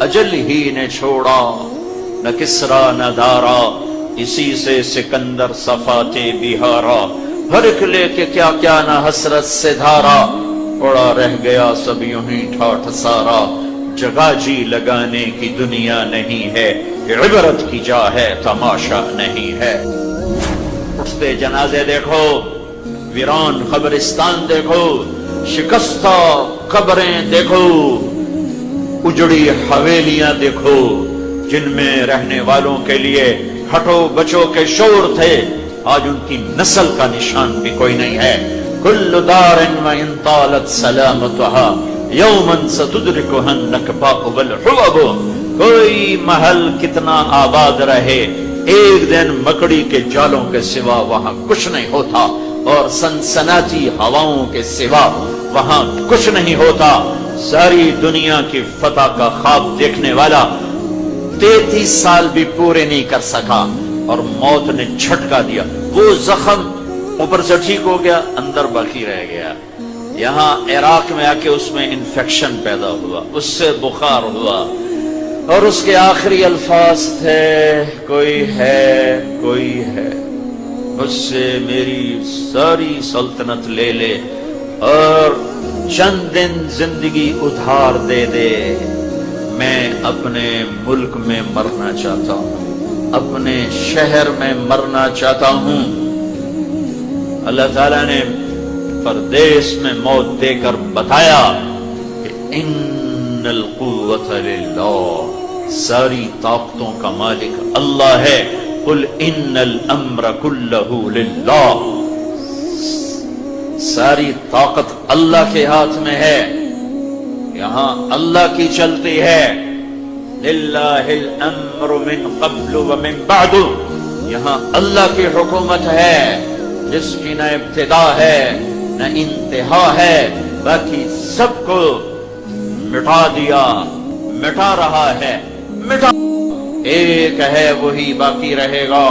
اجل ہی نے چھوڑا، نہ کسرا نہ دارا، اسی سے سکندر صفاتے بہارا، ہر ایک لے کے کیا کیا نہ حسرت سے دھارا، پڑا رہ گیا سب یوں ہی ٹھاٹھ سارا، جگہ جی لگانے کی دنیا نہیں ہے، عبرت کی جا ہے تماشا نہیں ہے۔ اٹھتے جنازے دیکھو، ویران قبرستان دیکھو، شکستہ قبریں دیکھو، اجڑی حویلیاں دیکھو جن میں رہنے والوں کے لیے ہٹو بچو کے شور تھے، آج ان کی نسل کا نشان بھی کوئی نہیں ہے۔ کل دار وإن طالت سلامتها یوما ستدرکها النکباء والحوب، کوئی محل کتنا آباد رہے، ایک دن مکڑی کے جالوں کے سوا وہاں کچھ نہیں ہوتا، اور سنسناتی ہواؤں کے سوا وہاں کچھ نہیں ہوتا۔ ساری دنیا کی فتح کا خواب دیکھنے والا 33 سال بھی پورے نہیں کر سکا، اور موت نے جھٹکا دیا، وہ زخم اوپر سے ٹھیک ہو گیا، اندر باقی رہ گیا۔ یہاں عراق میں آ کے اس میں انفیکشن پیدا ہوا، اس سے بخار ہوا، اور اس کے آخری الفاظ تھے، کوئی ہے کوئی ہے مجھ سے میری ساری سلطنت لے لے اور چند دن زندگی ادھار دے دے، میں اپنے ملک میں مرنا چاہتا ہوں، اپنے شہر میں مرنا چاہتا ہوں۔ اللہ تعالیٰ نے پردیس میں موت دے کر بتایا کہ ان القوت للہ، ساری طاقتوں کا مالک اللہ ہے، قل ان الامر کلہ للہ، ساری طاقت اللہ کے ہاتھ میں ہے، یہاں اللہ کی چلتی ہے، للہ الامر من قبل ومن بعد، یہاں اللہ کی حکومت ہے جس کی نہ ابتدا ہے نہ انتہا ہے، باقی سب کو مٹا دیا، مٹا رہا ہے، مٹا ایک ہے وہی باقی رہے گا۔